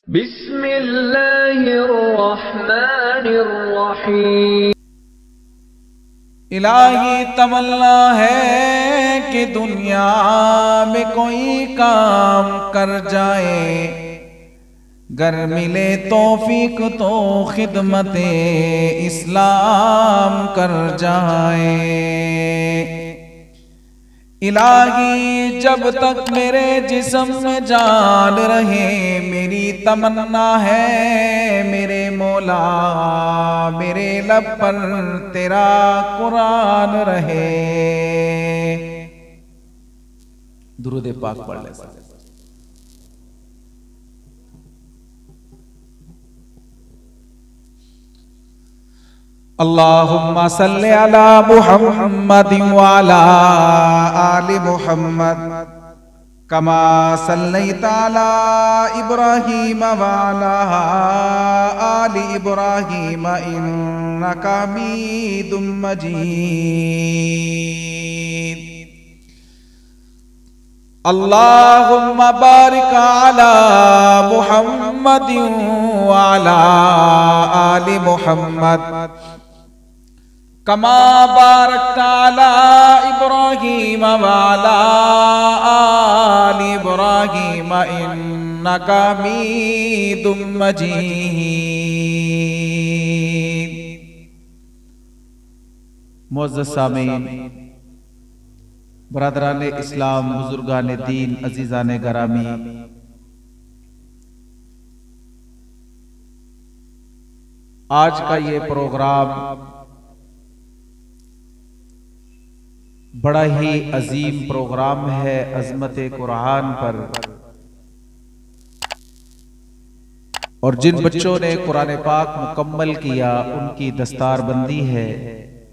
بسم اللہ الرحمن الرحیم۔ الہی تمنا ہے کہ دنیا میں کوئی کام کر جائے، گر ملے توفیق تو خدمت اسلام کر جائے۔ الہی جب تک میرے جسم میں جان رہے، میری تمنا ہے میرے مولا میرے لب پر تیرا قرآن رہے۔ درود پاک پڑھ لیں۔ اللہم صلی علی محمد وعلی آل محمد کما صلیت علی ابراہیم وعلی آل ابراہیم انک حمید مجید۔ اللہم بارک علی محمد وعلی آل محمد کما بارکت علی ابراہیم وعلی آل ابراہیم انک حمید مجید۔ معزز سامعین، برادران اسلام، بزرگان دین، عزیزان گرامی، آج کا یہ پروگرام بڑا ہی عظیم پروگرام ہے عظمت قرآن پر، اور جن بچوں نے قرآن پاک مکمل کیا ان کی دستار بندی ہے۔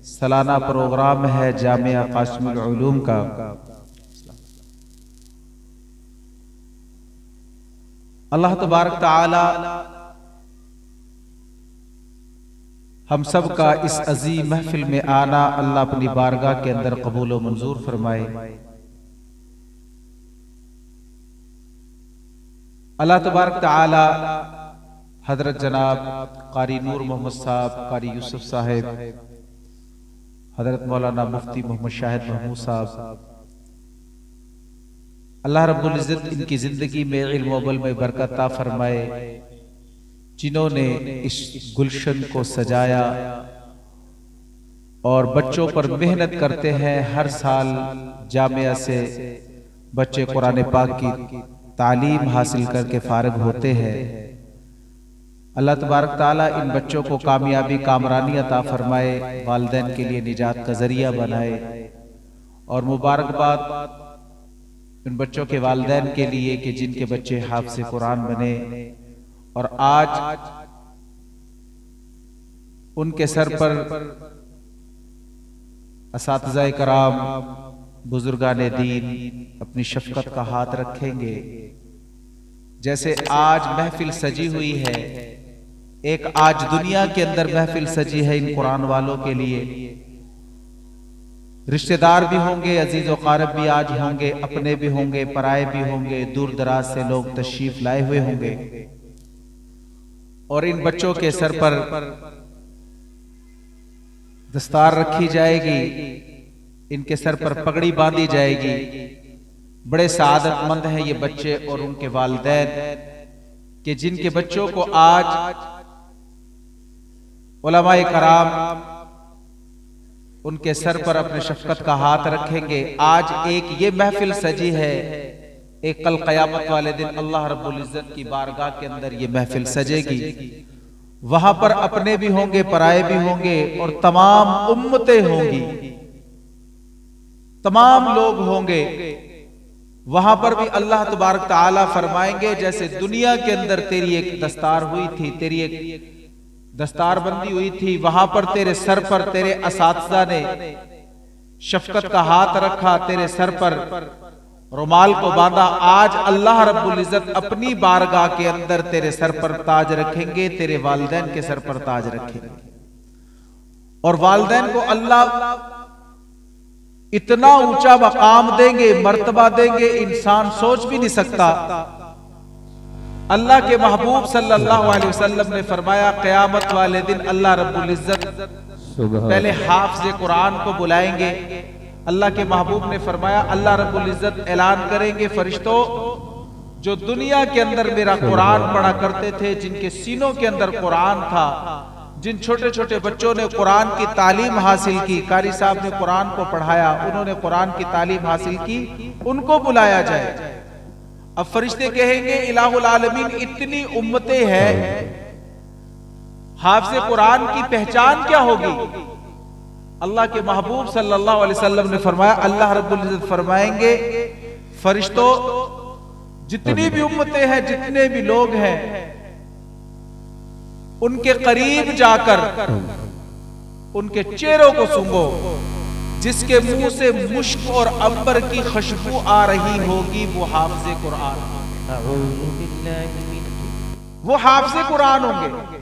سالانہ پروگرام ہے جامعہ قاسم العلوم کا۔ اللہ تبارک تعالی ہم سب کا اس عظیم محفل میں آنا اللہ اپنی بارگاہ کے اندر قبول و منظور فرمائے۔ اللہ تبارک تعالی حضرت جناب قاری نور محمد صاحب، قاری یوسف صاحب، حضرت مولانا مفتی محمد شاہد محمود صاحب، اللہ رب العزت ان کی زندگی میں علم و عمل میں برکت عطا فرمائے، جنہوں نے اس گلشن کو سجایا اور بچوں پر محنت کرتے ہیں۔ ہر سال جامعہ سے بچے قرآن پاک کی تعلیم حاصل کر کے فارغ ہوتے ہیں۔ اللہ تبارک تعالیٰ ان بچوں کو کامیابی کامرانی عطا فرمائے، والدین کے لیے نجات کا ذریعہ بنائے، اور مبارکباد ان بچوں کے والدین کے لیے کہ جن کے بچے حافظ قرآن بنے، اور آج ان کے سر پر اساتذہ کرام، بزرگان دین اپنی شفقت کا ہاتھ رکھیں گے۔ جیسے آج محفل سجی ہوئی ہے، ایک آج دنیا کے اندر محفل سجی ہے ان قرآن والوں کے لیے۔ رشتہ دار بھی ہوں گے، عزیز و قارب بھی آج ہوں گے، اپنے بھی ہوں گے، پرائے بھی ہوں گے، دور دراز سے لوگ تشریف لائے ہوئے ہوں گے، اور ان بچوں کے سر پر دستار رکھی جائے گی، ان کے سر پر پگڑی باندھی جائے گی۔ بڑے سعادت مند ہیں یہ بچے اور ان کے والدین کہ جن کے بچوں کو آج علماء کرام ان کے سر پر اپنے شفقت کا ہاتھ رکھیں گے۔ آج ایک یہ محفل سجی ہے، ایک کل قیامت والے دن اللہ رب العزت کی بارگاہ کے اندر یہ محفل سجے گی۔ وہاں پر اپنے بھی ہوں گے، پرائے بھی ہوں گے، اور تمام امتیں ہوں گی، تمام لوگ ہوں گے۔ وہاں پر بھی اللہ تبارک تعالیٰ فرمائیں گے جیسے دنیا کے اندر تیری ایک دستار ہوئی تھی، تیری ایک دستار بندی ہوئی تھی، وہاں پر تیرے سر پر تیرے اساتذہ نے شفقت کا ہاتھ رکھا، تیرے سر پر رومال کو باندھا۔ آج اللہ رب العزت اپنی بارگاہ کے اندر تیرے سر پر تاج رکھیں گے، تیرے والدین کے سر پر تاج رکھیں گے، اور والدین کو اللہ اتنا اونچا مقام دیں گے، مرتبہ دیں گے، انسان سوچ بھی نہیں سکتا۔ اللہ کے محبوب صلی اللہ علیہ وسلم نے فرمایا قیامت والے دن اللہ رب العزت پہلے حافظ قرآن کو بلائیں گے. اللہ کے محبوب نے فرمایا اللہ رب العزت اعلان کریں گے فرشتوں جو دنیا کے اندر میرا قرآن پڑھا کرتے تھے, جن کے سینوں کے اندر قرآن تھا, جن چھوٹے چھوٹے بچوں نے قرآن کی تعلیم حاصل کی, قاری صاحب نے قرآن کو پڑھایا, انہوں نے قرآن کی تعلیم حاصل کی, ان کو بلایا جائے. اب فرشتے کہیں گے الہ العالمین اتنی امتیں ہیں, حافظ قرآن کی پہچان کیا ہوگی؟ اللہ کے محبوب صلی اللہ علیہ وسلم نے فرمایا اللہ رب العزت فرمائیں گے فرشتوں جتنی بھی امتیں ہیں, جتنے بھی لوگ ہیں, ان کے قریب جا کر ان کے چہروں کو سونگو, جس کے منہ سے مشک اور عنبر کی خوشبو آ رہی ہوگی وہ حافظ قرآن, وہ حافظ قرآن ہوں گے.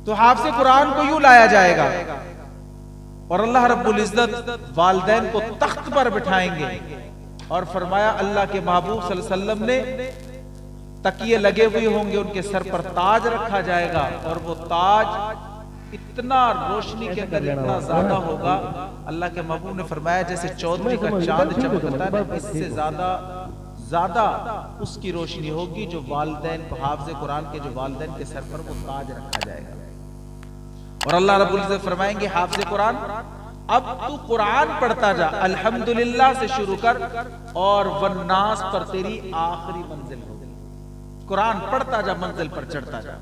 تو حافظ قرآن کو یوں لایا جائے گا اور اللہ رب العزت والدین کو تخت پر بٹھائیں گے اور فرمایا اللہ کے محبوب صلی اللہ علیہ وسلم نے تکیے لگے ہوئے ہوں گے, ان کے سر پر تاج رکھا جائے گا اور وہ تاج اتنا روشنی کے اندر اتنا زیادہ ہوگا, اللہ کے محبوب نے فرمایا جیسے چودھری کا چاند چمکتا ہے, اس سے زیادہ اس کی روشنی ہوگی جو والدین کو, حافظ قرآن کے جو والدین کے سر پر وہ تاج رکھا جائے گا. اور اللہ رب العزت فرمائیں گے حافظ قرآن اب تو قرآن پڑھتا جا, الحمدللہ سے شروع کر اور والناس پر تیری آخری منزل ہوگی. قرآن پڑھتا جا, منزل پر چڑھتا جا.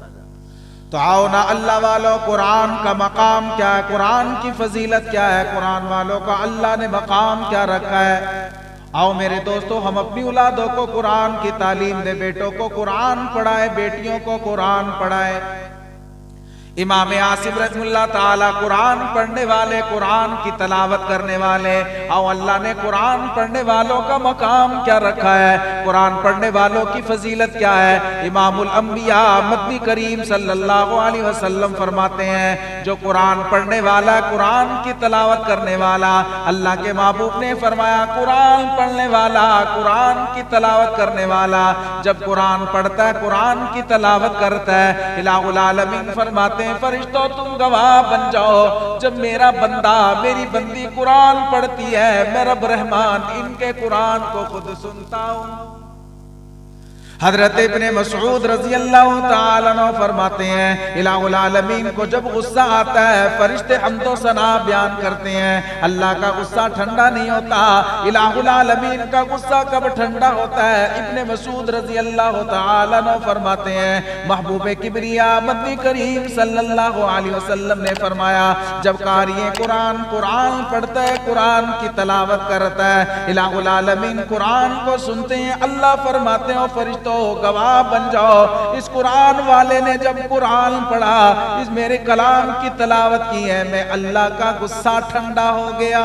تو آؤ نا اللہ والوں, قرآن کا مقام کیا ہے, قرآن کی فضیلت کیا ہے, قرآن والوں کا اللہ نے مقام کیا رکھا ہے. آؤ میرے دوستو ہم اپنی اولادوں کو قرآن کی تعلیم دے, بیٹوں کو قرآن پڑھائے, بیٹیوں کو قرآن پڑھائے. امام عاصم رحمہ اللہ تعالی قرآن پڑھنے والے, قرآن کی تلاوت کرنے والے. او اللہ نے قرآن پڑھنے والوں کا مقام کیا رکھا ہے, قرآن پڑھنے والوں کی فضیلت کیا ہے. امام الانبیاء مدنی کریم صلی اللہ علیہ وسلم فرماتے ہیں جو قرآن پڑھنے والا, قرآن کی تلاوت کرنے والا, اللہ کے محبوب نے فرمایا قرآن پڑھنے والا, قرآن کی تلاوت کرنے والا جب قرآن پڑھتا ہے, قرآن کی تلاوت کرتا ہے, الہ العالمین فرماتے فرشتوں تم گواہ بن جاؤ جب میرا بندہ, میری بندی قرآن پڑھتی ہے, میں رب رحمان ان کے قرآن کو خود سنتا ہوں. حضرت ابن مسعود رضی اللہ تعالیٰ عنہ فرماتے ہیں الہ العالمین کو جب غصہ آتا ہے فرشتے حمد و ثنا بیان کرتے ہیں, اللہ کا غصہ ٹھنڈا نہیں ہوتا, الہ العالمین کا غصہ کب ٹھنڈا ہوتا ہے. ابن مسعود رضی اللہ تعالیٰ عنہ فرماتے ہیں محبوب کبریا مدنی کریم صلی اللہ علیہ وسلم نے فرمایا جب قاری قرآن قرآن پڑھتا ہے, قرآن کی تلاوت کرتا ہے, الہ العالمین قرآن کو سنتے ہیں, اللہ فرماتے ہیں فرشتوں گواہ بن جاؤ اس قرآن والے نے جب قرآن پڑھا, اس میرے کلام کی تلاوت کی ہے, میں اللہ کا غصہ ٹھنڈا ہو گیا.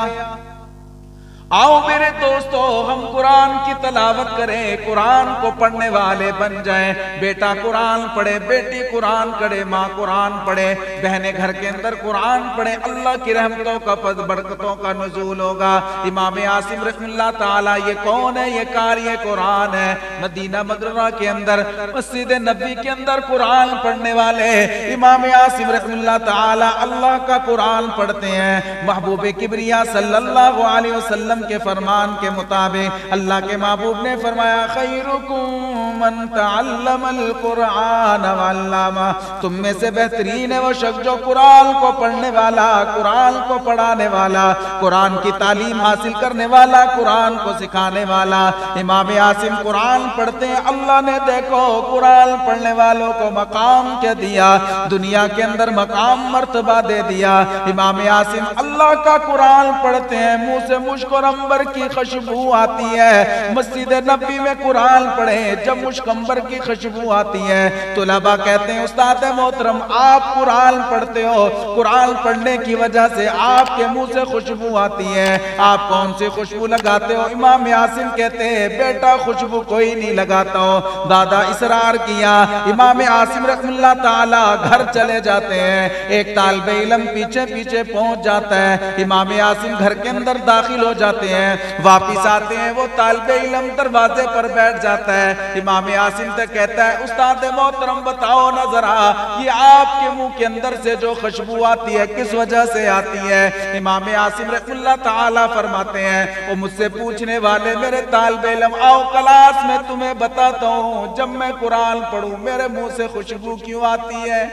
آؤ میرے دوستو ہم قرآن کی تلاوت کریں, قرآن کو پڑھنے والے بن جائیں. بیٹا قرآن پڑھے, بیٹی قرآن پڑھے, ماں قرآن پڑھے, بہنیں گھر کے اندر قرآن پڑھے, اللہ کی رحمتوں کا فضل برکتوں کا نزول ہوگا. امام عاصم رحمہ اللہ تعالی یہ کون ہے, یہ قاری قرآن ہے, مدینہ مدرہ کے اندر مسجد نبی کے اندر قرآن پڑھنے والے امام عاصم رحمہ اللہ تعالی اللہ کا قرآن پڑھتے ہیں. محبوب کبریا صلی اللہ علیہ وسلم کے فرمان کے مطابق اللہ کے محبوب نے فرمایا خیرکم من تعلم القرآن وعلمہ, تم میں سے بہترین ہے وہ شخص جو قرآن کو پڑھنے والا, قرآن کو پڑھانے والا, قرآن کی تعلیم حاصل کرنے والا, قرآن کو سکھانے والا. امام عاصم قرآن پڑھتے ہیں, اللہ نے دیکھو قرآن پڑھنے والوں کو مقام کیا دیا, دنیا کے اندر مقام مرتبہ دے دیا. امام عاصم اللہ کا قرآن پڑھتے ہیں, منہ سے مشک اور عنبر کی خوشبو آتی ہے. مسجد نبی میں قرآن پڑھیں, جب مشک عنبر کی خوشبو آتی ہے طلباء کہتے ہیں استاد محترم آپ قرآن پڑھتے ہو, قرآن پڑھنے کی وجہ سے آپ کے منہ سے خوشبو آتی ہے, آپ کون سی خوشبو لگاتے ہو؟ امام عاصم کہتے ہیں بیٹا خوشبو کوئی نہیں لگاتا ہو. دادا اصرار کیا, امام عاصم رحمہ اللہ تعالی گھر چلے جاتے ہیں, ایک طالب علم پیچھے پیچھے پہنچ جاتا ہے, امام عاصم گھر کے اندر داخل ہو جاتے جاتے ہیں، واپس آتے ہیں، وہ طالب علم دروازے پر بیٹھ جاتا ہے، امام عاصم سے کہتا ہے استاد محترم بتاؤ نا ذرا یہ آپ کے منہ کے اندر سے جو خوشبو آتی ہے کس وجہ سے آتی ہے؟ امام عاصم رحمہ اللہ تعالی فرماتے ہیں وہ مجھ سے پوچھنے والے میرے طالب علم آؤ کلاس میں تمہیں بتاتا ہوں جب میں قرآن پڑھوں میرے منہ سے خوشبو کیوں آتی ہے؟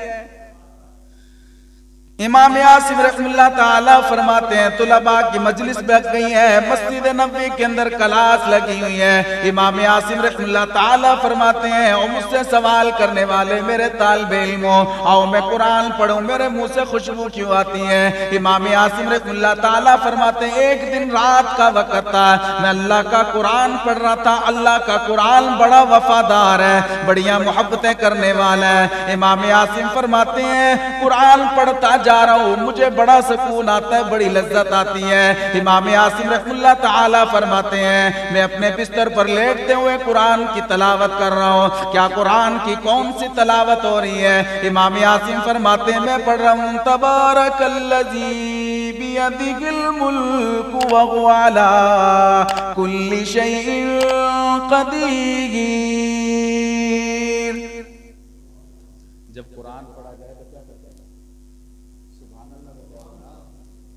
امام عاصم رحمہ اللہ تعالی فرماتے ہیں طلباء کی مجلس بیٹھ گئی ہے، مسجد نبوی کے اندر کلاس لگی ہوئی ہے، امام عاصم رحمہ اللہ تعالی فرماتے ہیں اور مجھ سے سوال کرنے والے میرے طالب علموں آؤ میں قرآن پڑھوں میرے منہ سے خوشبو کیوں آتی ہے؟ امام عاصم رحمہ اللہ تعالی فرماتے ہیں ایک دن رات کا وقت تھا، میں اللہ کا قرآن پڑھ رہا تھا، اللہ کا قرآن بڑا وفادار ہے، بڑیاں محبتیں کرنے والا ہے۔ امام عاصم فرماتے ہیں قرآن پڑھتا جا رہا ہوں مجھے بڑا سکون آتا ہے، بڑی لذت آتی ہے۔ امام عاصم رحمہ اللہ تعالی فرماتے ہیں میں اپنے بستر پر لیٹتے ہوئے قرآن کی تلاوت کر رہا ہوں، کیا قرآن کی کون سی تلاوت ہو رہی ہے؟ امام عاصم فرماتے ہیں میں پڑھ رہا ہوں تبارک الذی بیدہ الملک وہو علی کل شیء قدیر۔ جب قرآن پڑھا جائے تو کیا کرتے ہیں؟ سبحان اللہ،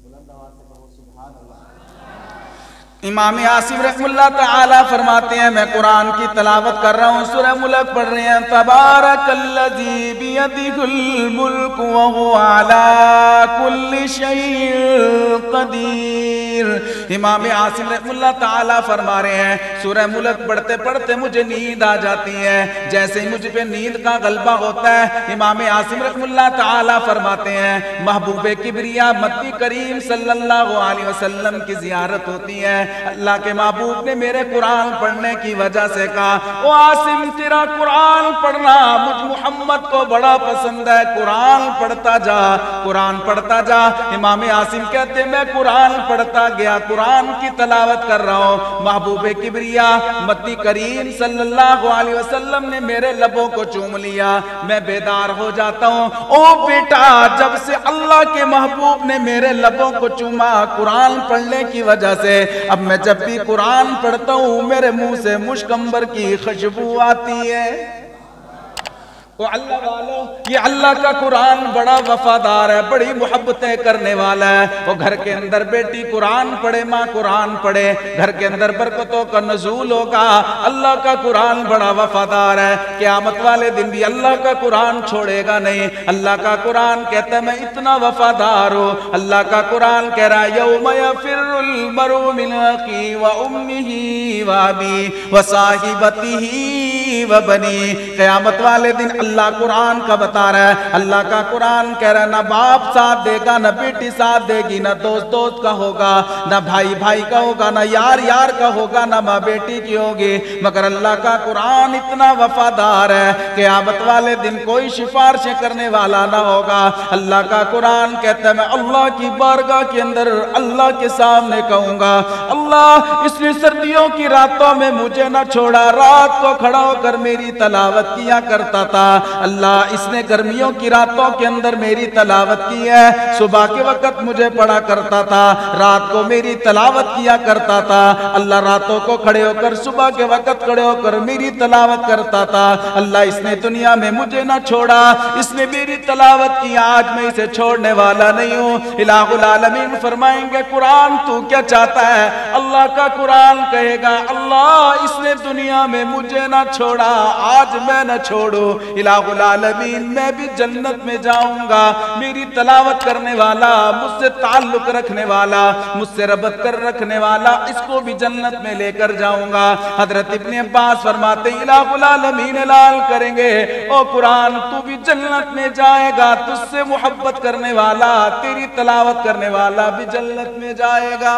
بلند آواز سے کہو سبحان اللہ۔ امام عاصم رحمہ اللہ تعالی فرماتے ہیں میں قرآن کی تلاوت کر رہا ہوں، سورہ ملک پڑھ رہے ہیں تبارک الذی بیدہ الملک وہو علی کل شیء قدیر۔ امام عاصم رحمہ اللہ تعالی فرما رہے ہیں سورہ ملک پڑھتے پڑھتے مجھے نیند آ جاتی ہے، جیسے ہی مجھ پہ نیند کا غلبہ ہوتا ہے امام عاصم رحمہ اللہ تعالی فرماتے ہیں محبوب کبریا مدنی کریم صلی اللہ علیہ وسلم کی زیارت ہوتی ہے، اللہ کے محبوب نے میرے قرآن پڑھنے کی وجہ سے کہا او عاصم تیرا قرآن پڑھنا مجھ محمد کو بڑا پسند ہے، قرآن پڑھتا جا قرآن پڑھتا جا۔ امام عاصم کہتے میں قرآن پڑھتا گیا، قرآن کی تلاوت کر رہا ہوں، محبوب کبریا مدنی کریم صلی اللہ علیہ وسلم نے میرے لبوں کو چوم لیا، میں بیدار ہو جاتا ہوں او بیٹا جب سے اللہ کے محبوب نے میرے لبوں کو چوما قرآن پڑھنے کی وجہ سے اب میں جب بھی قرآن پڑھتا ہوں میرے منہ سے مشک عنبر کی خوشبو آتی ہے۔ وہ اللہ والو یہ اللہ کا قرآن بڑا وفادار ہے، بڑی محبتیں کرنے والا ہے۔ وہ گھر کے اندر بیٹی قرآن پڑھے، ماں قرآن پڑھے، گھر کے اندر برکتوں کا نزول ہوگا۔ اللہ کا قرآن بڑا وفادار ہے، قیامت والے دن بھی اللہ کا قرآن چھوڑے گا نہیں۔ اللہ کا قرآن کہتا ہے میں اتنا وفادار ہوں، اللہ کا قرآن کہہ رہا ہے یوم یفر المرء من اخیہ وامہ وابیہ وصاحبتہ وبنیہ، قیامت والے دن اللہ قرآن کا بتا رہا ہے، اللہ کا قرآن کہہ رہا ہے نہ باپ ساتھ دے گا، نہ بیٹی ساتھ دے گی، نہ دوست دوست کا ہوگا، نہ بھائی بھائی کا ہوگا، نہ یار یار کا ہوگا، نہ ماں بیٹی کی ہوگی، مگر اللہ کا قرآن اتنا وفادار ہے قیامت والے دن کوئی سفارشیں کرنے والا نہ ہوگا۔ اللہ کا قرآن کہتا ہے میں اللہ کی بارگاہ کے اندر اللہ کے سامنے کہوں گا اللہ اس نے سردیوں کی راتوں میں مجھے نہ چھوڑا، رات کو کھڑا ہو کر میری تلاوت کیا کرتا تھا، اللہ اس نے گرمیوں کی راتوں کے اندر میری تلاوت کی ہے، صبح کے وقت مجھے پڑھا کرتا تھا، رات کو میری تلاوت کیا کرتا تھا، اللہ راتوں کو کھڑے ہو کر صبح کے وقت کھڑے ہو کر میری تلاوت کرتا تھا، اللہ اس نے دنیا میں مجھے نہ چھوڑا، اس نے میری تلاوت کی، آج میں اسے چھوڑنے والا نہیں ہوں۔ الہ العالمین فرمائیں گے قرآن تو کیا چاہتا ہے؟ اللہ کا قرآن کہے گا اللہ اس نے دنیا میں مجھے نہ چھوڑا، آج میں نہ چھوڑوں، الہ العالمین میں بھی جنت میں جاؤں گا، میری تلاوت کرنے والا، مجھ سے تعلق رکھنے والا، مجھ سے ربط کر رکھنے والا، اس کو بھی جنت میں لے کر جاؤں گا۔ حضرت ابن عباس فرماتے ہیں الہ العالمین اعلان کریں گے او قرآن تو بھی جنت میں جائے گا، تجھ سے محبت کرنے والا، تیری تلاوت کرنے والا بھی جنت میں جائے گا۔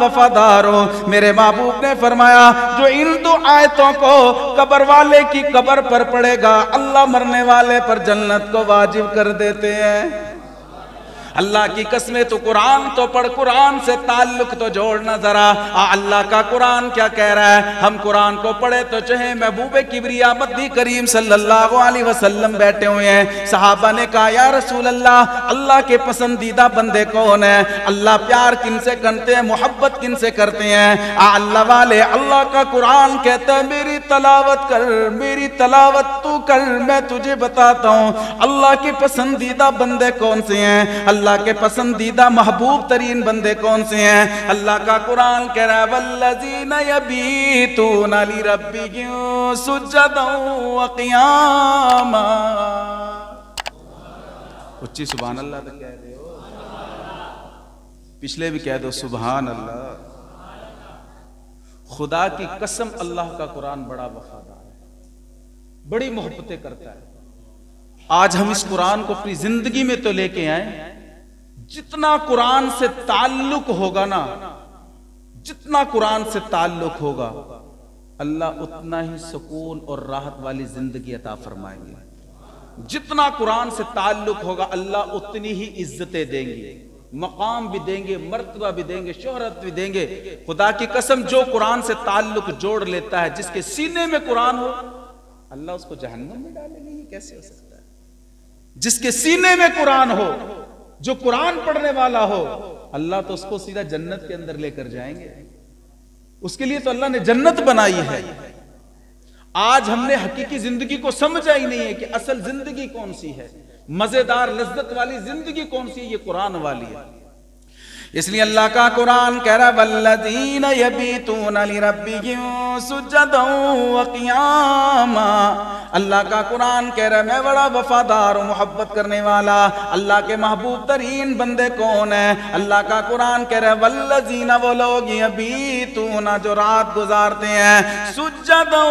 وفادار ہو. میرے محبوب نے فرمایا جو ان دو آیتوں کو قبر والے کی قبر پر پڑے گا اللہ مرنے والے پر جنت کو واجب کر دیتے ہیں. اللہ کی قسمیں تو قرآن تو پڑھ, قرآن سے تعلق تو جوڑنا ذرا. اللہ کا قرآن کیا کہہ رہا ہے؟ ہم قرآن کو پڑھے تو چاہے محبوب کبریا مدنی کریم صلی اللہ علیہ وسلم بیٹھے ہوئے ہیں. صحابہ نے کہا یا رسول اللہ اللہ کے پسندیدہ بندے کون ہیں؟ اللہ پیار کن سے کرتے ہیں, محبت کن سے کرتے ہیں؟ اللہ والے اللہ کا قرآن کہتا ہے میری تلاوت کر, میری تلاوت تو کر, میں تجھے بتاتا ہوں اللہ کے پسندیدہ بندے کون سے ہیں, اللہ کے پسندیدہ محبوب ترین بندے کون سے ہیں. اللہ کا قرآن کہہ رہا ہے والذین یبیتون لربہم سجدا وقیاما. اچھی سبحان اللہ تو کہہ دے ہو, پچھلے بھی کہہ دو سبحان اللہ. خدا کی قسم اللہ کا قرآن بڑا وفادار ہے, بڑی محبتیں کرتا ہے. آج ہم اس قرآن کو اپنی زندگی میں تو لے کے آئیں. جتنا قرآن سے تعلق ہوگا نا, جتنا قرآن سے تعلق ہوگا اللہ اتنا ہی سکون اور راحت والی زندگی عطا فرمائیں گے. جتنا قرآن سے تعلق ہوگا اللہ اتنی ہی عزتیں دیں گے, مقام بھی دیں گے, مرتبہ بھی دیں گے, شہرت بھی دیں گے. خدا کی قسم جو قرآن سے تعلق جوڑ لیتا ہے, جس کے سینے میں قرآن ہو اللہ اس کو جہنم میں ڈالے گا. یہ کیسے ہو سکتا ہے؟ جس کے سینے میں قرآن ہو, جو قرآن پڑھنے والا ہو, اللہ تو اس کو سیدھا جنت کے اندر لے کر جائیں گے. اس کے لیے تو اللہ نے جنت بنائی ہے. آج ہم نے حقیقی زندگی کو سمجھا ہی نہیں ہے کہ اصل زندگی کون سی ہے, مزیدار لذت والی زندگی کون سی ہے. یہ قرآن والی ہے. اس لیے اللہ کا قرآن کہہ رہا والذین یبیتون لربہم سجدا وقیاما. اللہ کا قرآن کہہ رہا ہے میں بڑا وفادار ہوں, محبت کرنے والا. اللہ کے محبوب ترین بندے کون ہیں؟ اللہ کا قرآن کہہ رہا ہے والذین, وہ لوگ یبیتون جو رات گزارتے ہیں, سجدا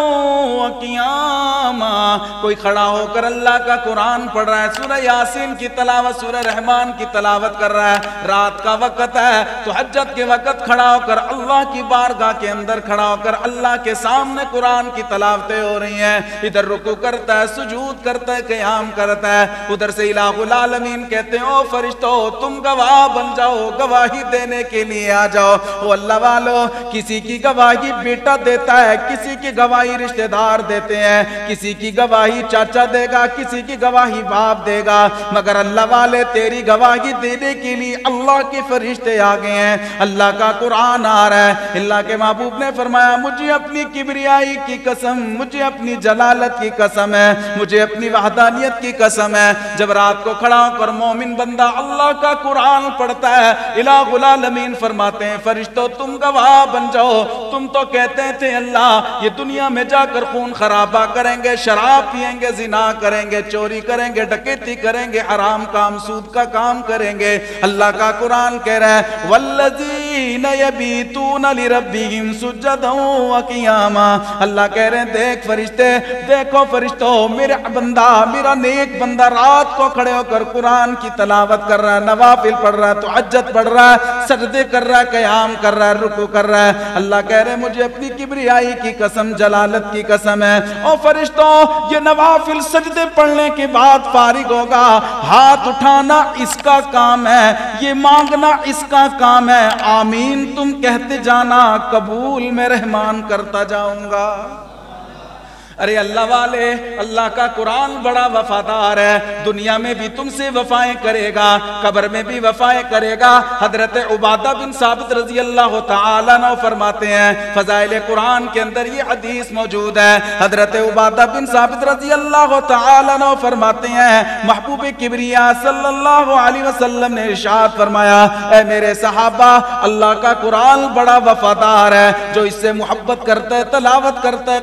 وقیاما. کوئی کھڑا ہو کر اللہ کا قرآن پڑھ رہا ہے, سورہ یاسین کی تلاوت, سورہ رحمان کی تلاوت کر رہا ہے. رات کا وقت ہے تو تہجد کے وقت کھڑا ہو کر اللہ کی بارگاہ کے اندر کھڑا ہو کر اللہ کے سامنے قرآن کی تلاوتیں ہو رہی ہیں. ادھر رکوع کرتا ہے, سجود کرتا ہے, قیام کرتا ہے. ادھر سے الہ العالمین کہتے ہیں او فرشتو تم گواہ بن جاؤ, گواہی دینے کے لیے آ جاؤ. او اللہ والو, کسی کی گواہی بیٹا دیتا ہے, کسی کی گواہی رشتہ دار دیتے ہیں, کسی کی گواہی چاچا دے گا, کسی کی گواہی باپ دے گا, مگر اللہ والے تیری گواہی دینے کے لیے اللہ کے فرشتے آ گئے ہیں. اللہ کا قرآن آ رہا ہے. اللہ کے محبوب نے فرمایا مجھے اپنی کبریائی کی قسم, مجھے اپنی جلالت کی قسم ہے, مجھے اپنی وحدانیت کی قسم ہے, جب رات کو کھڑا ہو کر مومن بندہ اللہ کا قرآن پڑھتا ہے, الہ العالمین فرماتے ہیں فرشتوں تم گواہ بن جاؤ. تم تو کہتے تھے اللہ یہ دنیا میں جا کر خون خرابہ کریں گے, شراب پئیں گے, زنا کریں گے, چوری کریں گے, ڈکیتی کریں گے, حرام کام, سود کا کام کریں گے. اللہ کا قرآن کہہ رہا ہے والذین یبیتون لربہم سجدا وقیاما. اللہ کہہ رہے ہیں دیکھ فرشتے, دیکھو فرشتوں, میرا بندہ, میرا نیک بندہ رات کو کھڑے ہو کر قرآن کی تلاوت کر رہا ہے, نوافل پڑھ رہا ہے, تہجد پڑھ رہا ہے, سجدے کر رہا ہے, قیام کر رہا ہے, رکوع کر رہا ہے. اللہ کہہ رہے ہیں مجھے اپنی کبریائی کی قسم, جلالت کی قسم ہے. او فرشتوں یہ نوافل سجدے پڑھنے کے بعد فارغ ہوگا, ہاتھ اٹھانا اس کا کام ہے, یہ مانگنا اس کا کام ہے. آمین تم کہتے جانا, قبول میں رحمان کرتا جاؤں گا. ارے اللہ والے, اللہ کا قرآن بڑا وفادار ہے. دنیا میں بھی تم سے وفائیں کرے گا, قبر میں بھی وفائیں کرے گا. حضرت عبادہ بن ثابت رضی اللہ تعالیٰ عنہ فرماتے ہیں, فضائل قرآن کے اندر یہ حدیث موجود ہے. حضرت عبادہ بن ثابت رضی اللہ تعالیٰ عنہ فرماتے ہیں محبوب کبریا صلی اللہ علیہ وسلم نے ارشاد فرمایا اے میرے صحابہ, اللہ کا قرآن بڑا وفادار ہے. جو اس سے محبت کرتا ہے, تلاوت کرتا ہے,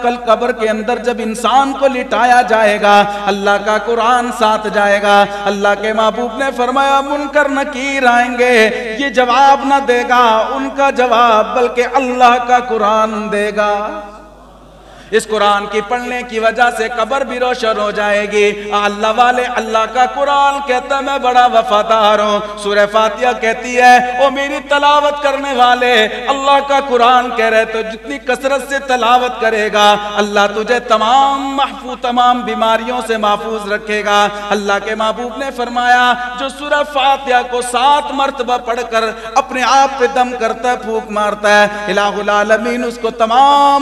کل قبر کے اندر جب انسان کو لٹایا جائے گا اللہ کا قرآن ساتھ جائے گا. اللہ کے محبوب نے فرمایا منکر نکیر آئیں گے, یہ جواب نہ دے گا ان کا جواب, بلکہ اللہ کا قرآن دے گا. اس قرآن کی پڑھنے کی وجہ سے قبر بھی روشن ہو جائے گی۔ اللہ والے، اللہ کا قرآن کہتا ہے میں بڑا وفادار ہوں۔ سورہ فاتحہ کہتی ہے او میری تلاوت کرنے والے، اللہ کا قرآن کہہ رہے تو جتنی کثرت سے تلاوت کرے گا اللہ تجھے تمام بیماریوں سے محفوظ رکھے گا۔ اللہ کے محبوب نے فرمایا جو سورہ فاتحہ کو 7 مرتبہ پڑھ کر اپنے آپ پہ دم کرتا ہے، پھونک مارتا ہے، الہ العالمین اس کو تمام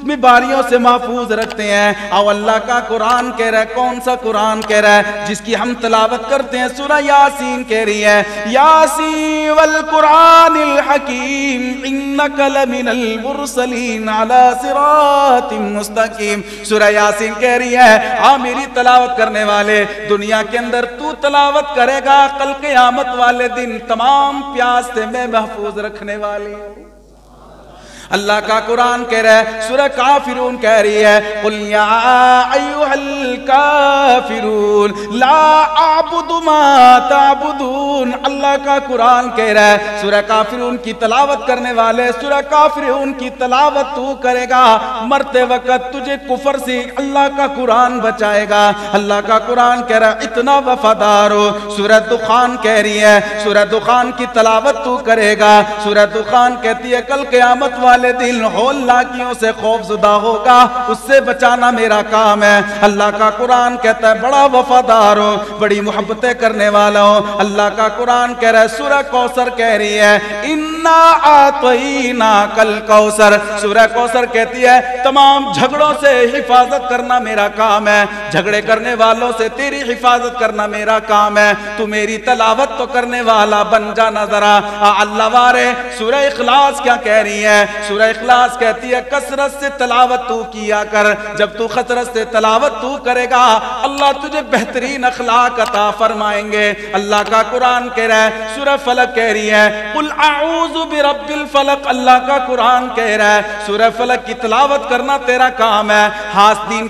بیماریوں سے محفوظ رکھتے ہیں۔ اور اللہ کا قرآن کہہ رہا ہے، کون سا قرآن کہہ رہا ہے جس کی ہم تلاوت کرتے ہیں؟ سورہ یاسین کہہ رہی ہے یاسین والقرآن الحکیم انک لمن المرسلین علی صراط مستقیم۔ سورہ یاسین کہہ رہی ہے میری تلاوت کرنے والے، دنیا کے اندر تو تلاوت کرے گا، کل قیامت والے دن تمام پیاس سے میں محفوظ رکھنے والی ہوں۔ اللہ کا قرآن کہہ رہا ہے، سورہ کافرون کہہ رہی ہے قل یا ایھا الکافرون لا اعبد ما تعبدون۔ اللہ کا قرآن کہہ رہا ہے سورہ کافرون کی تلاوت کرنے والے، سورہ کافرون کی تلاوت تو کرے گا، مرتے وقت تجھے کفر سے اللہ کا قرآن بچائے گا۔ اللہ کا قرآن کہہ رہا ہے اتنا وفادار ہو۔ سورہ دخان کہہ رہی ہے سورہ دخان کی تلاوت تو کرے گا، سورہ دخان کہتی ہے کل قیامت والے دل ہول لاکیوں سے خوف زدہ ہوگا، اس سے بچانا میرا کام ہے۔ اللہ کا قرآن کہتا ہے بڑا وفادار ہوں، بڑی محبتیں کرنے والا ہوں۔ اللہ کا قرآن کہہ رہا ہے سورہ کوثر کہہ رہی ہے انا اعطیناک الکوثر۔ سورہ کوثر کہتی ہے تمام جھگڑوں سے حفاظت کرنا میرا کام ہے، جھگڑے کرنے والوں سے تیری حفاظت کرنا میرا کام ہے، تو میری تلاوت تو کرنے والا بن جانا ذرا۔ اللہ وارے سورہ اخلاص کیا کہہ رہی ہے؟ سورہ اخلاص کہتی ہے کثرت سے تلاوت تو کیا کر، جب تو کثرت سے تلاوت تو کرے گا اللہ تجھے بہترین اخلاق عطا فرمائیں گے۔ اللہ کا قرآن کہہ رہا ہے سورہ فلق کہہ رہی ہے قل اعوذ برب الفلق۔ اللہ کا قرآن کہہ رہا ہے سورہ فلق کی تلاوت کرنا تیرا کام ہے، حاسدین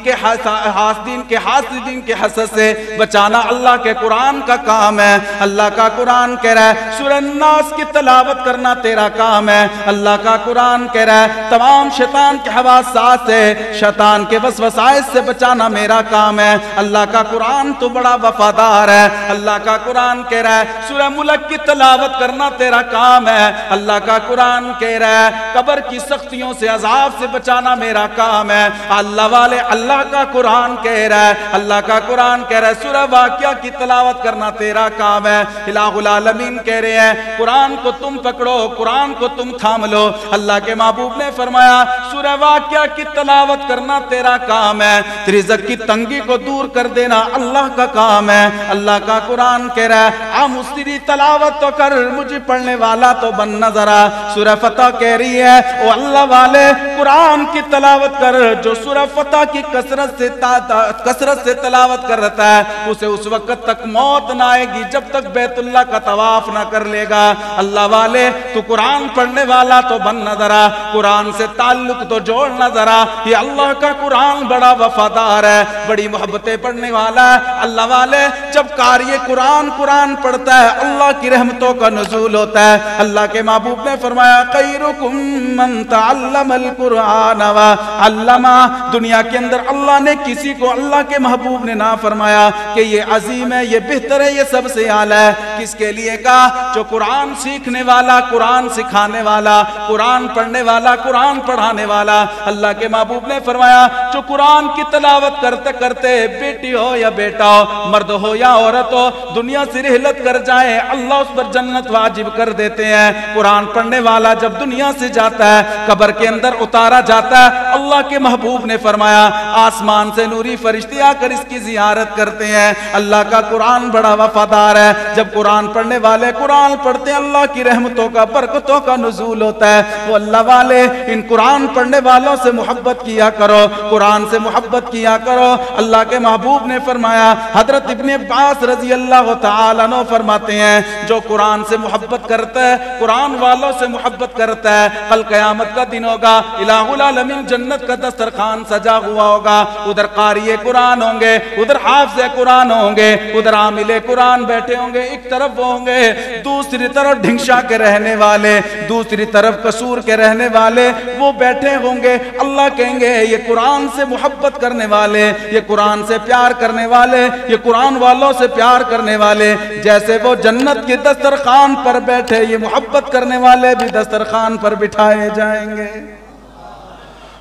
کے حسد سے بچانا اللہ کے قرآن کا کام ہے۔ اللہ کا قرآن کہہ رہا ہے سورہ الناس کی تلاوت کرنا تیرا کام ہے۔ اللہ کا قرآن کہہ رہا ہے تمام شیطان کے حواسات سے، شیطان کے وسوسائش سے بچانا میرا کام ہے۔ اللہ کا قرآن تو بڑا وفادار ہے۔ اللہ کا قرآن کہہ رہا ہے سورہ ملک کی تلاوت کرنا تیرا کام ہے۔ اللہ کا قرآن کہہ رہا ہے قبر کی سختیوں سے، عذاب سے بچانا میرا کام ہے۔ اللہ والے اللہ کا قرآن کہہ رہا ہے، اللہ کا قرآن کہہ رہا ہے سورہ واقعہ کی تلاوت کرنا تیرا کام ہے۔ الہ العالمین کہہ رہے ہیں قرآن کو تم پکڑو، قرآن کو تم تھام لو۔ اللہ کے محبوب نے فرمایا سورہ واقعہ کی تلاوت کرنا تیرا کام ہے، رزق کی تنگی کو دور کر دینا اللہ کا کام ہے۔ اللہ کا قرآن کہہ رہا ہے مستری تلاوت تو کر، مجھے پڑھنے والا تو بن نظرا۔ سورہ فتح کہہ رہی ہے او اللہ والے قرآن کی تلاوت کر، جو سورہ فتح کی کثرت سے تلاوت کر رہتا ہے اسے اس وقت تک موت نہ آئے گی جب تک بیت اللہ کا طواف نہ کر لے گا۔ اللہ والے تو قرآن پڑھنے والا تو بن نظرا، قرآن سے تعلق تو جوڑ نظرا۔ یہ اللہ کا قرآن بڑا وفادار ہے، بڑی محبتیں پڑھنے والا ہے۔ اللہ والے جب قاری قرآن پڑھتا ہے اللہ کی رحمتوں کا نزول ہوتا ہے۔ اللہ کے محبوب نے فرمایا خیرکم من تعلم القرآن وعلمہ۔ دنیا کے اندر اللہ نے کسی کو، اللہ کے محبوب نے نہ فرمایا کہ یہ عظیم ہے، یہ بہتر ہے، یہ سب سے اعلیٰ ہے۔ کس کے لیے کہا؟ جو قرآن سیکھنے والا، قرآن سکھانے والا، قرآن پڑھنے والا، قرآن پڑھانے والا۔ اللہ کے محبوب نے فرمایا جو قرآن کی تلاوت کرتے کرتے بیٹی ہو یا بیٹا ہو، مرد ہو یا عورت ہو، دنیا سے رحلت کر جائے اللہ اس پر جنت واجب کر دیتے ہیں۔ قرآن پڑھنے والا جب دنیا سے جاتا ہے، قبر کے اندر اتارا جاتا ہے، اللہ کے محبوب نے فرمایا آسمان سے نوری فرشتے آ کر اس کی زیارت کرتے ہیں۔ اللہ کا قرآن بڑا وفادار ہے۔ جب قرآن پڑھنے والے قرآن پڑھتے ہیں اللہ کی رحمتوں کا، برکتوں کا نزول ہوتا ہے۔ وہ اللہ والے ان قرآن پڑھنے والوں سے محبت کیا کرو، قرآن سے محبت کیا کرو۔ اللہ کے محبوب نے فرمایا، حضرت ابن عباس رضی اللہ تعالیٰ عنہ فرماتے ہیں جو قرآن سے محبت کرتا ہے، قرآن والوں سے محبت کرتا ہے، کل قیامت کا دن ہوگا الہ العالمین جنت کا دسترخوان سجا ہوا ہوگا، ادھر قاری قرآن ہوں گے، ادھر حافظ قرآن ہوں گے، ادھر عامل قرآن بیٹھے ہوں گے، ایک طرف وہ ہوں گے، دوسری طرف ڈھنگشا کے رہنے والے، دوسری طرف قصور کے رہنے والے وہ بیٹھے ہوں گے۔ اللہ کہیں گے یہ قرآن سے محبت کرنے والے، یہ قرآن سے پیار کرنے والے، یہ قرآن والوں سے پیار کرنے والے، جیسے وہ جنت کے دسترخوان پر بیٹھے، یہ محبت کرنے والے بھی دسترخوان پر بٹھائے جائیں گے۔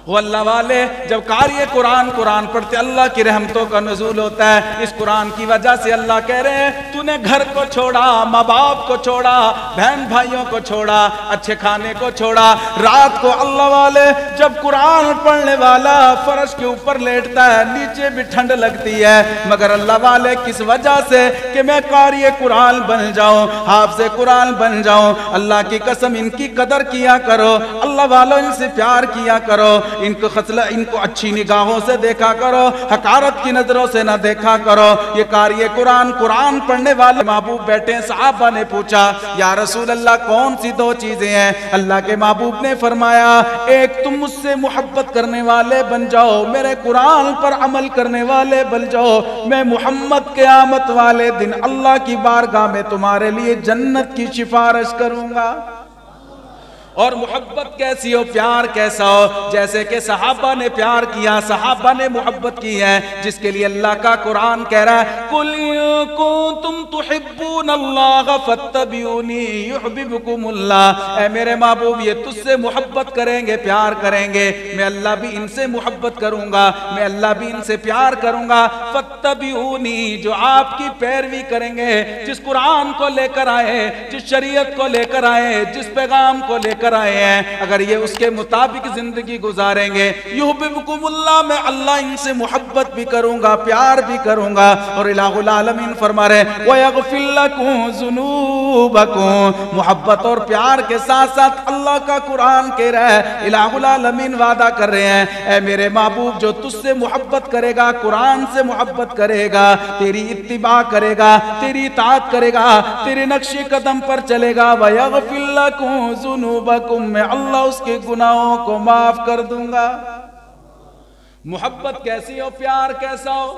وہ اللہ والے جب قاری قرآن قرآن پڑھتے اللہ کی رحمتوں کا نزول ہوتا ہے۔ اس قرآن کی وجہ سے اللہ کہہ رہے ہیں تو نے گھر کو چھوڑا، ماں باپ کو چھوڑا، بہن بھائیوں کو چھوڑا، اچھے کھانے کو چھوڑا۔ رات کو اللہ والے جب قرآن پڑھنے والا فرش کے اوپر لیٹتا ہے، نیچے بھی ٹھنڈ لگتی ہے، مگر اللہ والے کس وجہ سے کہ میں قاری قرآن بن جاؤں، حافظ قرآن بن جاؤں۔ اللہ کی قسم ان کی قدر کیا کرو، اللہ والوں ان سے پیار کیا کرو، ان کو اچھی نگاہوں سے دیکھا کرو، حقارت کی نظروں سے نہ دیکھا کرو۔ یہ قاری قرآن قرآن پڑھنے والے محبوب بیٹھے ہیں۔ صحابہ نے پوچھا یا رسول اللہ کون سی دو چیزیں ہیں؟ اللہ کے محبوب نے فرمایا ایک تم مجھ سے محبت کرنے والے بن جاؤ، میرے قرآن پر عمل کرنے والے بن جاؤ، میں محمد قیامت والے دن اللہ کی بارگاہ میں تمہارے لیے جنت کی سفارش کروں گا۔ اور محبت کیسی ہو، پیار کیسا ہو؟ جیسے کہ صحابہ نے پیار کیا، صحابہ نے محبت کی ہے، جس کے لیے اللہ کا قرآن کہہ رہا ہے قُلْ إِن كُنتُمْ تُحِبُّونَ اللَّهَ فَاتَّبِعُونِي يُحْبِبْكُمُ اللَّهُ۔ اے میرے محبوب یہ تجھ سے محبت کریں گے، پیار کریں گے، میں اللہ بھی ان سے محبت کروں گا، میں اللہ بھی ان سے پیار کروں گا۔ فَاتَّبِعُونِي جو آپ کی پیروی کریں گے، جس قرآن کو لے کر آئے، جس شریعت کو لے کر آئے، جس پیغام کو لے کر آئے ہیں، اگر یہ اس کے مطابق زندگی گزاریں گے، یحببکم اللہ میں اللہ ان سے محبت بھی کروں گا، پیار بھی کروں گا۔ اور الہ العالمین فرما رہے وَيَغْفِرْ لَكُمْ ذُنُوبَكُمْ، محبت اور پیار کے ساتھ ساتھ اللہ کا قرآن کہہ رہا ہے، الہ العالمین وعدہ کر رہے ہیں اے میرے محبوب جو تجھ سے محبت کرے گا، قرآن سے محبت کرے گا، تیری اتباع کرے گا، تیری اطاعت کرے گا، تیرے نقش قدم پر چلے گا، وَيَغْفِرْ لَكُمْ ذُنُوبَكُمْ میں اللہ اس کے گناہوں کو معاف کر دوں گا۔ محبت کیسی ہو، پیار کیسا ہو؟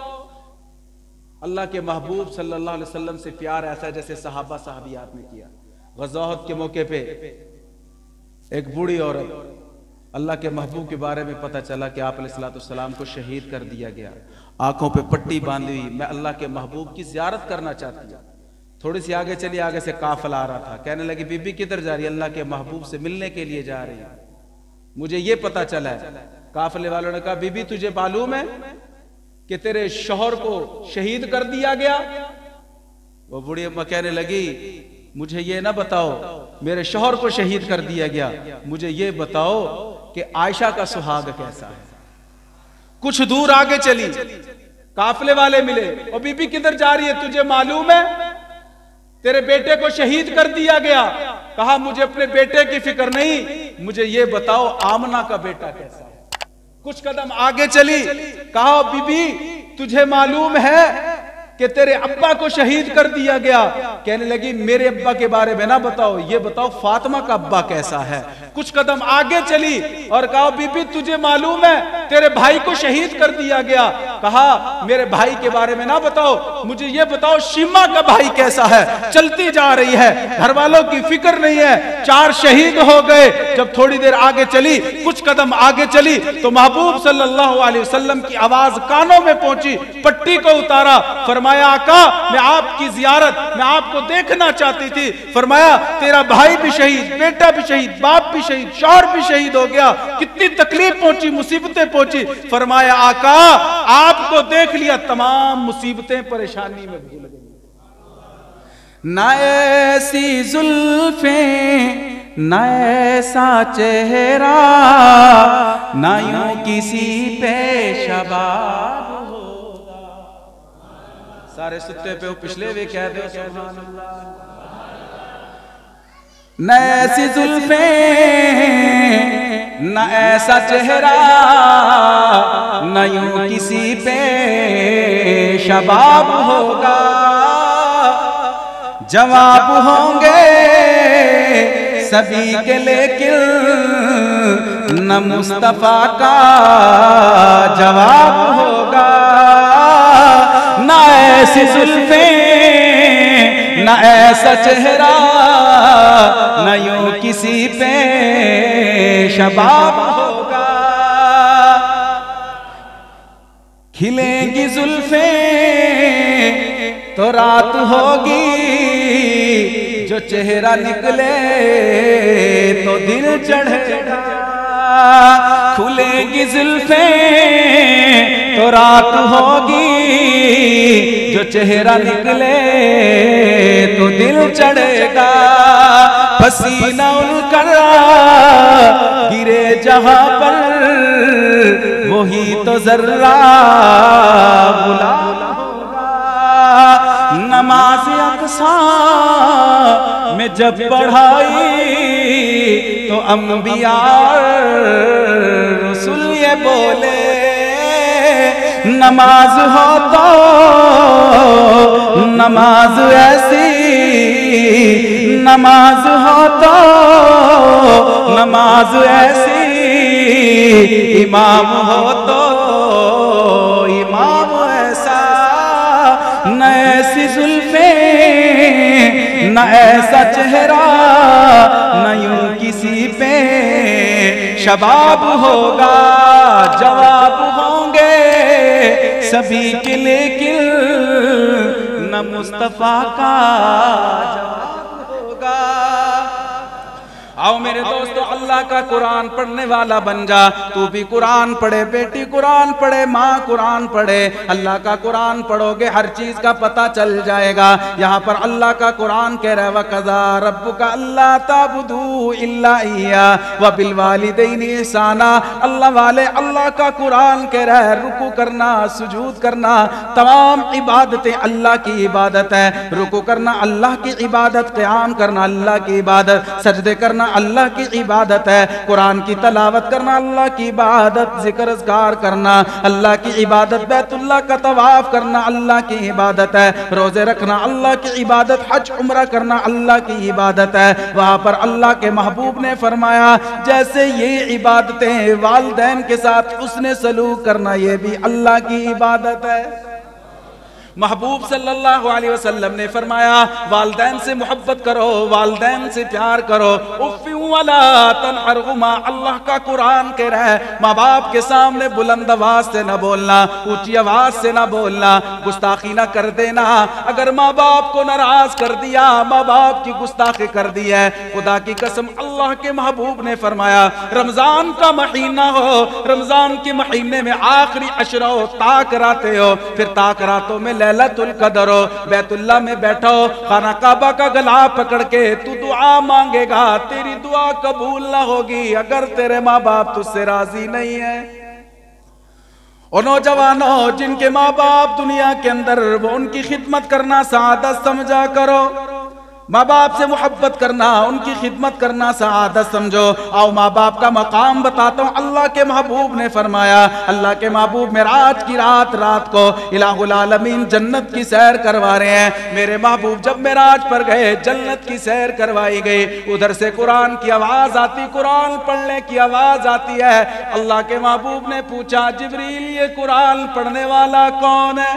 اللہ کے محبوب صلی اللہ علیہ وسلم سے پیار ایسا جیسے صحابہ صحابیات نے کیا۔ غزوہ احد کے موقع پہ ایک بوڑھی عورت، اللہ کے محبوب کے بارے میں پتہ چلا کہ آپ علیہ السلام کو شہید کر دیا گیا، آنکھوں پہ پٹی باندھی ہوئی، میں اللہ کے محبوب کی زیارت کرنا چاہتی ہوں۔ تھوڑی سی آگے چلی، آگے سے قافلہ آ رہا تھا، کہنے لگی بی بی کدھر جا رہی ہے؟ اللہ کے محبوب سے ملنے کے لیے جا رہی ہے، مجھے یہ پتا چلا ہے۔ قافلے والوں نے کہا بی بی تجھے معلوم ہے کہ تیرے شوہر کو شہید کر دیا گیا؟ وہ بوڑھی اماں کہنے لگی مجھے یہ نہ بتاؤ میرے شوہر کو شہید کر دیا گیا، مجھے یہ بتاؤ کہ عائشہ کا سہاگ کیسا ہے۔ کچھ دور آگے چلی، قافلے والے ملے، اور بی بی کدھر جا رہی ہے؟ تجھے معلوم ہے تیرے بیٹے کو شہید کر دیا گیا؟ کہا مجھے اپنے بیٹے کی فکر نہیں، مجھے یہ بتاؤ آمنہ کا بیٹا کیسا ہے۔ کچھ قدم آگے چلی، کہا بی بی تجھے معلوم ہے کہ تیرے ابا کو شہید کر دیا گیا؟ کہنے لگی میرے ابا کے بارے میں نہ بتاؤ، یہ بتاؤ فاطمہ کا ابا کیسا ہے۔ کچھ قدم آگے چلی اور کہا بی بی تجھے معلوم ہے تیرے بھائی کو شہید کر دیا گیا؟ کہا میرے بھائی کے بارے میں نہ بتاؤ، مجھے یہ بتاؤ شیما کا بھائی کیسا ہے۔ چلتی جا رہی ہے، گھر والوں کی فکر نہیں ہے، 4 شہید ہو گئے۔ جب تھوڑی دیر آگے چلی، کچھ قدم آگے چلی تو محبوب صلی اللہ علیہ وسلم کی آواز کانوں میں پہنچی، پٹی کو اتارا، فرمایا آقا میں آپ کی زیارت، میں آپ کو دیکھنا چاہتی تھی۔ فرمایا تیرا بھائی بھی شہید، بیٹا بھی شہید، باپ بھی شہید، شوہر بھی شہید ہو گیا، کتنی تکلیف پہنچی، مصیبتیں پہنچی۔ فرمایا آقا آپ کو دیکھ لیا، تمام مصیبتیں پریشانی میں بھول گئی۔ نہ ایسی زلفیں، نہ ایسا چہرہ، نہ یوں کسی پہ شباب ہوگا۔ سارے ستے پہ پچھلے بھی کہہ دو سبحان اللہ۔ نہ ایسی زلفیں، نہ ایسا چہرہ، نہ یوں کسی پہ شباب ہوگا۔ جواب ہوں گے سبھی کے لیکن نہ مصطفیٰ کا جواب ہوگا، نہ ایسی زلفیں نہ ایسا چہرہ نہ یوں کسی پہ شباب ہوگا، کھلیں گی زلفیں تو رات ہوگی، جو چہرہ نکلے تو دل چڑھے گا، کھلیں گی زلفیں تو رات ہوگی، جو چہرہ نکلے تو دل چڑھے گا، پسینہ ان کر گرے جہاں پر وہی تو ذرہ غلام ہوگا، نماز اقصیٰ میں جب پڑھائی تو انبیاء رسول یہ بولے، نماز ہو تو نماز ایسی، نماز ہو تو نماز ایسی، امام ہو تو امام ایسا، نہ ایسی زلفیں نہ ایسا چہرہ نہ یوں کسی پہ شباب ہوگا، جواب ہوں گے سبھی کے لیکن نہ مصطفیٰ کا جواب ہوگا۔ آؤ میرے دوستو اللہ کا قرآن پڑھنے والا بن جا، تو بھی قرآن پڑھے، بیٹی قرآن پڑھے، ماں قرآن پڑھے، اللہ کا قرآن پڑھو گے ہر چیز کا پتہ چل جائے گا۔ یہاں پر اللہ کا قرآن کہہ رہا ہے وَقَضَىٰ رَبُّكَ أَلَّا تَعْبُدُوا إِلَّا إِيَّاهُ وَبِالْوَالِدَيْنِ إِحْسَانًا، اللہ والے اللہ کا قرآن کہہ رہا ہے رکوع کرنا، سجود کرنا، تمام عبادتیں اللہ کی عبادت ہے، رکوع کرنا اللہ کی عبادت، قیام کرنا اللہ کی عبادت، سجدے کرنا اللہ کی عبادت ہے، قرآن کی تلاوت کرنا اللہ کی عبادت، ذکر اذکار کرنا اللہ کی عبادت، بیت اللہ کا طواف کرنا اللہ کی عبادت ہے، روزے رکھنا اللہ کی عبادت، حج عمرہ کرنا اللہ کی عبادت ہے۔ وہاں پر اللہ کے محبوب نے فرمایا جیسے یہ عبادتیں والدین کے ساتھ حسن سلوک کرنا یہ بھی اللہ کی عبادت ہے۔ محبوب صلی اللہ علیہ وسلم نے فرمایا والدین سے محبت کرو، والدین سے پیار کرو، اف ولا تنہرہما، اللہ کا قرآن کہہ رہا ہے ماں باپ کے سامنے بلند آواز سے نہ بولنا، اونچی آواز سے نہ بولنا، گستاخی نہ کر دینا، اگر ماں باپ کو ناراض کر دیا، ماں باپ کی گستاخی کر دی ہے، خدا کی قسم اللہ کے محبوب نے فرمایا رمضان کا مہینہ ہو، رمضان کے مہینے میں آخری عشرہ ہو، تاک راتے ہو، پھر تاک راتوں میں لیلۃ القدر ہو، بیت اللہ میں بیٹھو، خانہ کعبہ کا گلا پکڑ کے تو دعا مانگے گا، تیری دعا قبول نہ ہوگی اگر تیرے ماں باپ تجھ سے راضی نہیں ہے۔ اور نوجوانوں جن کے ماں باپ دنیا کے اندر وہ ان کی خدمت کرنا سعادت سمجھا کرو، ماں باپ سے محبت کرنا، ان کی خدمت کرنا سعادت سمجھو۔ آؤ ماں باپ کا مقام بتاتا ہوں، اللہ کے محبوب نے فرمایا، اللہ کے محبوب معراج کی رات کو الہ العالمین جنت کی سیر کروا رہے ہیں، میرے محبوب جب معراج پر گئے جنت کی سیر کروائی گئی، ادھر سے قرآن کی آواز آتی، قرآن پڑھنے کی آواز آتی ہے، اللہ کے محبوب نے پوچھا جبریل یہ قرآن پڑھنے والا کون ہے؟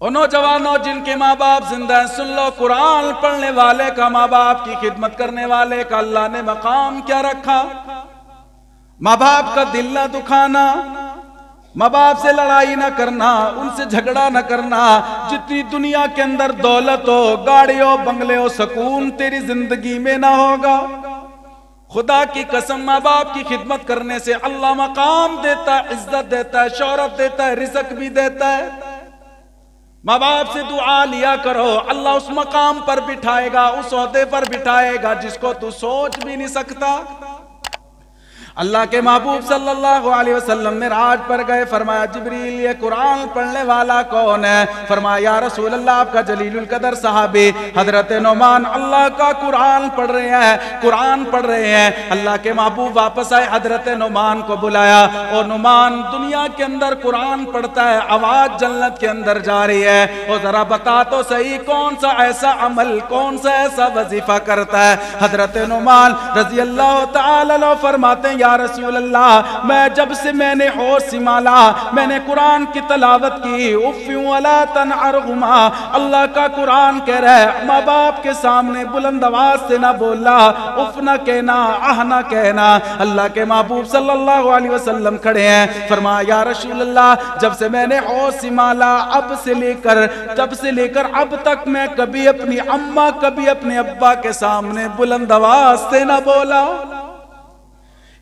اور نوجوانوں جن کے ماں باپ زندہ ہیں سن لو، قرآن پڑھنے والے کا، ماں باپ کی خدمت کرنے والے کا اللہ نے مقام کیا رکھا؟ ماں باپ کا دل نہ دکھانا، ماں باپ سے لڑائی نہ کرنا، ان سے جھگڑا نہ کرنا، جتنی دنیا کے اندر دولت ہو، گاڑی ہو، بنگلے ہو، سکون تیری زندگی میں نہ ہوگا۔ خدا کی قسم ماں باپ کی خدمت کرنے سے اللہ مقام دیتا ہے، عزت دیتا ہے، شہرت دیتا ہے، رزق بھی دیتا ہے۔ ماں باپ سے دعا لیا کرو، اللہ اس مقام پر بٹھائے گا، اس عہدے پر بٹھائے گا جس کو تو سوچ بھی نہیں سکتا۔ اللہ کے محبوب صلی اللہ علیہ وسلم معراج پر گئے، فرمایا جبریل یہ قرآن پڑھنے والا کون ہے؟ فرمایا یا رسول اللہ آپ کا جلیل القدر صحابی حضرت نعمان اللہ کا قرآن پڑھ رہے ہیں، قرآن پڑھ رہے ہیں۔ اللہ کے محبوب واپس آئے، حضرت نعمان کو بلایا، اور نعمان دنیا کے اندر قرآن پڑھتا ہے، آواز جنت کے اندر جا رہی ہے، اور ذرا بتا تو صحیح کون سا ایسا عمل، کون سا ایسا وظیفہ کرتا ہے؟ حضرت نعمان رضی اللہ تعالی عنہ فرماتے ہیں یا رسول اللہ میں جب سے میں نے ہوش سنبھالا میں نے قرآن کی تلاوت کی، اف ولا تنعرهما، اللہ کا قرآن کہہ رہا ہے ماں باپ کے سامنے بلند آواز سے نہ بولنا، اف نہ کہنا، آہ نہ کہنا۔ اللہ کے محبوب صلی اللہ علیہ وسلم کھڑے ہیں، فرمایا یا رسول اللہ جب سے میں نے ہوش سنبھالا اب سے لے کر اب تک میں کبھی اپنی اماں کبھی اپنے ابا کے سامنے بلند آواز سے نہ بولا۔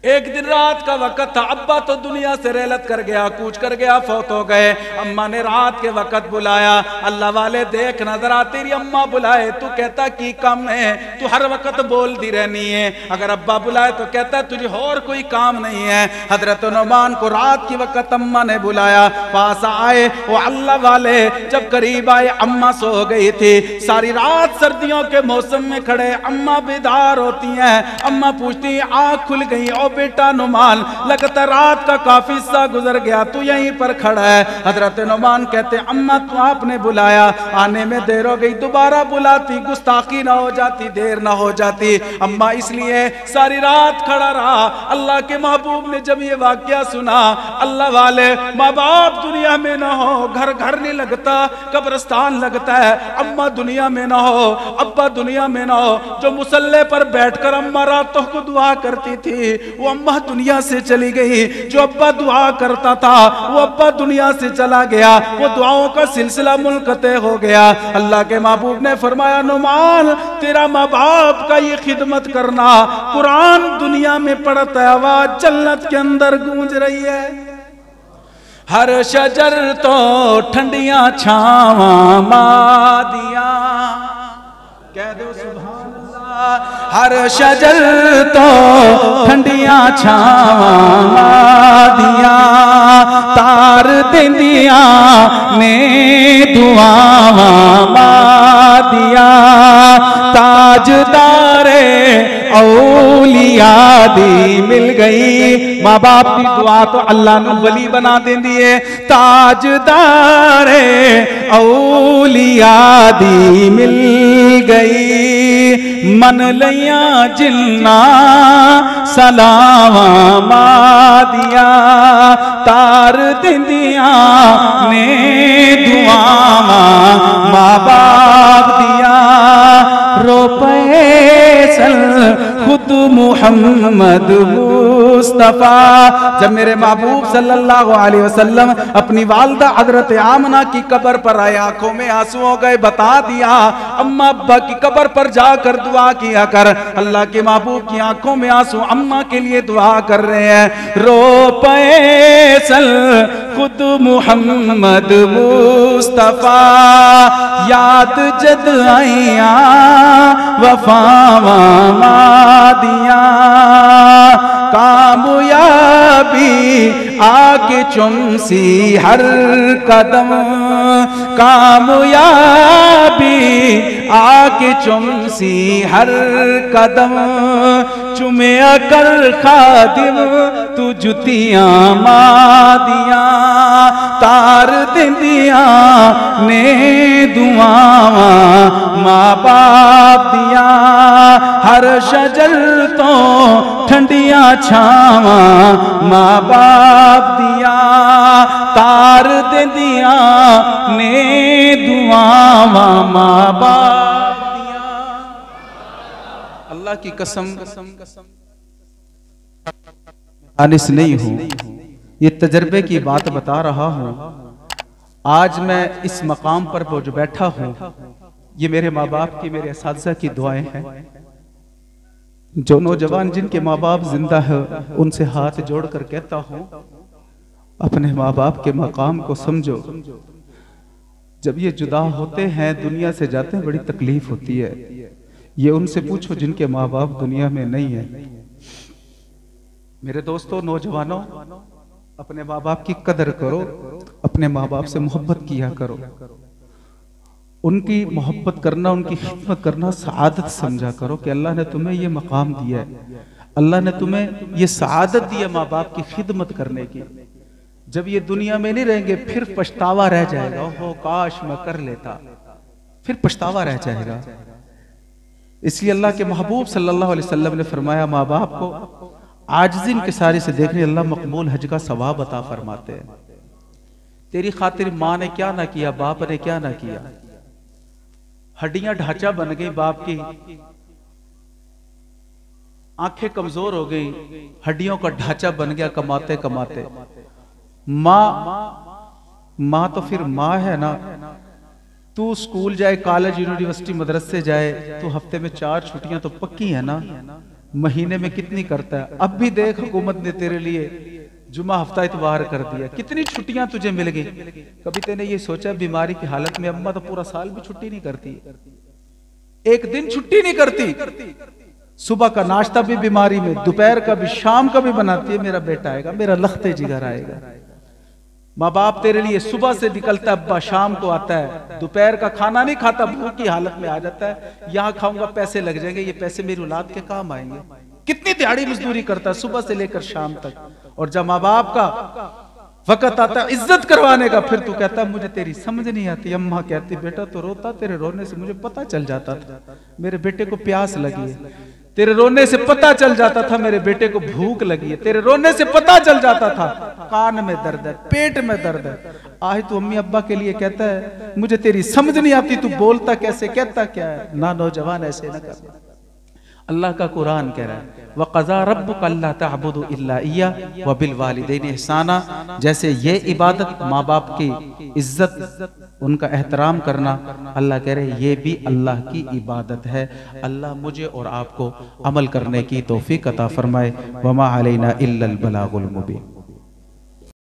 ایک دن رات کا وقت تھا، ابا تو دنیا سے رحلت کر گیا، کوچ کر گیا، فوت ہو گئے۔ اماں نے رات کے وقت بلایا، اللہ والے دیکھ نظر آ تیری اماں بلائے تو کہتا کی کم ہے، تو ہر وقت بول دی رہنی ہے، اگر ابا بلائے تو کہتا تجھے اور کوئی کام نہیں ہے۔ حضرت نعمان کو رات کی وقت اماں نے بلایا، پاس آئے، وہ اللہ والے جب قریب آئے اماں سو گئی تھی، ساری رات سردیوں کے موسم میں کھڑے، اماں بیدار ہوتی ہیں، اماں پوچھتی ہیں آنکھ کھل گئی، او بیٹا نعمان لگتا رات کا کافی حصہ گزر گیا تو یہیں پر کھڑا ہے۔ حضرت نعمان کہتے اماں تو آپ نے بلایا، آنے میں دیر ہو گئی، دوبارہ بلاتی گستاخی نہ ہو جاتی، دیر نہ ہو جاتی، اماں اس لیے ساری رات کھڑا رہا۔ اللہ کے محبوب نے جب یہ واقعہ سنا، اللہ والے ماں باپ دنیا میں نہ ہو، گھر گھر نہیں لگتا، قبرستان لگتا ہے، اماں دنیا میں نہ ہو، ابا دنیا میں نہ ہو، جو مصلی پر بیٹھ کر اماں راتوں کو دعا کرتی تھی وہ اماں دنیا سے چلی گئی، جو ابا دعا کرتا تھا وہ ابا دنیا سے چلا گیا، وہ دعاؤں کا سلسلہ منقطع ہو گیا۔ اللہ کے محبوب نے فرمایا نعمان تیرا ماں باپ کا یہ خدمت کرنا، قرآن دنیا میں پڑھتا ہے، آواز جنت کے اندر گونج رہی ہے۔ ہر شجر تو ٹھنڈیاں چھاواں مادیاں، کہہ دو سبحان اللہ، ہر شجر تو ٹھنڈیاں چھاواں مادیاں، تار دیندیاں نے دعاواں مادیاں، تاجدار اولیاء دی مل گئی، ماں باپ کی دعا تو اللہ نے ولی بنا دیں دیئے، تاجدار اولیاء دی مل گئی، من لیاں جنہ سلاواں مادیاں، تار دیندیاں نے دعاواں ماں باپ دیا، رو پیسل خود محمد مصطفیٰ۔ جب میرے محبوب صلی اللہ علیہ وسلم اپنی والدہ حضرت آمنہ کی قبر پر آئے، آنکھوں میں آنسو ہو گئے، بتا دیا اماں ابا کی قبر پر جا کر دعا کیا کر۔ اللہ کے محبوب کی آنکھوں میں آنسو، اماں کے لیے دعا کر رہے ہیں، رو پیسل خود محمد مصطفیٰ، یاد جد آئیاں وفاواں مادیاں، کامیابی آگے چمسی ہر قدم، کامیابی آگے چمسی ہر قدم، چمے کر خادم تو جتیاں مادیاں، تار دیندیاں نے دعاواں ماں باپ دیا، ہر شجر تو ٹھنڈیاں چھاواں ماں باپ دیا، تار دیندیاں نے دعاواں ماں باپ دیا۔ اللہ کی قسم آنس نہیں ہوں، یہ تجربے کی بات بتا رہا ہوں۔ آج میں اس مقام پر جو بیٹھا ہوں یہ میرے ماں باپ کی، میرے اساتذہ کی دعائیں ہیں۔ جو نوجوان جن کے ماں باپ زندہ ہے ان سے ہاتھ جوڑ کر کہتا ہوں اپنے ماں باپ کے مقام کو سمجھو۔ جب یہ جدا ہوتے ہیں دنیا سے جاتے ہیں بڑی تکلیف ہوتی ہے، یہ ان سے پوچھو جن کے ماں باپ دنیا میں نہیں ہیں۔ میرے دوستوں، نوجوانوں، اپنے ماں باپ کی قدر کرو، اپنے ماں باپ سے محبت کیا کرو، ان کی محبت کرنا، ان کی خدمت کرنا سعادت سمجھا کرو کہ اللہ نے تمہیں یہ مقام دیا ہے، اللہ نے تمہیں یہ سعادت دی ہے ماں باپ کی خدمت کرنے کی۔ جب یہ دنیا میں نہیں رہیں گے پھر پچھتاوا رہ جائے گا، اوہ کاش میں کر لیتا، پھر پچھتاوا رہ جائے گا۔ اس لیے اللہ کے محبوب صلی اللہ علیہ وسلم نے فرمایا ماں باپ کو عاجزی انکساری سے دیکھنے اللہ مقبول حج کا ثواب عطا فرماتے ہیں۔ تیری خاطر ماں نے کیا نہ کیا، باپ نے کیا نہ کیا، ہڈیاں ڈھانچہ بن گئی، باپ کی آنکھیں کمزور ہو گئی، ہڈیوں کا ڈھانچہ بن گیا کماتے کماتے۔ ماں تو پھر ماں ہے نا۔ تو اسکول جائے، کالج، یونیورسٹی، مدرسے جائے تو ہفتے میں 4 چھٹیاں تو پکی ہیں نا، مہینے میں کتنی کرتا ہے؟ اب بھی دیکھ حکومت نے تیرے لیے جمعہ ہفتہ اتوار کر دیا، کتنی چھٹیاں تجھے مل گئی۔ کبھی تے نے یہ سوچا بیماری کی حالت میں اماں تو پورا سال بھی چھٹی نہیں کرتی، ایک دن چھٹی نہیں کرتی، صبح کا ناشتہ بھی بیماری میں، دوپہر کا بھی، شام کا بھی بناتی ہے، میرا بیٹا آئے گا، میرا لخت جگر آئے گا۔ ماں باپ تیرے لیے صبح سے نکلتا ہے، ابا شام کو آتا ہے، دوپہر کا کھانا نہیں کھاتا، بھوک کی حالت میں آ جاتا ہے، یہاں کھاؤں گا پیسے لگ جائیں گے، یہ پیسے میری اولاد کے کام آئیں گے۔ کتنی دیہاڑی مزدوری کرتا ہے صبح سے لے کر شام تک، اور جب ماں باپ کا وقت آتا ہے عزت کروانے کا، پھر تو کہتا ہے مجھے تیری سمجھ نہیں آتی۔ اماں کہتی بیٹا تو روتا، تیرے رونے سے مجھے پتہ چل جاتا تھا میرے بیٹے کو پیاس لگی ہے، تیرے رونے سے پتہ چل جاتا تھا میرے بیٹے کو بھوک لگی ہے، تیرے رونے سے پتہ چل جاتا تھا کان میں درد ہے، پیٹ میں درد ہے۔ آج تو امی ابا کے لیے کہتا ہے مجھے تیری سمجھ نہیں آتی، تو بولتا کیسے، کہتا کیا ہے؟ نہ نوجوان ایسے نہ کر۔ اللہ کا قرآن کہہ رہا ہے وَقَضَى رَبُّكَ أَلَّا تَعْبُدُوا إِلَّا إِيَّاهُ وَبِالْوَالِدَيْنِ إِحْسَانًا۔ جیسے یہ عبادت ماں باپ کی عزت، ان کا احترام کرنا، اللہ کہہ رہے یہ بھی اللہ کی عبادت ہے۔ اللہ مجھے اور آپ کو عمل کرنے کی توفیق عطا فرمائے۔ وَمَا عَلَيْنَا إِلَّا الْبَلَاغُ الْمُبِينُ۔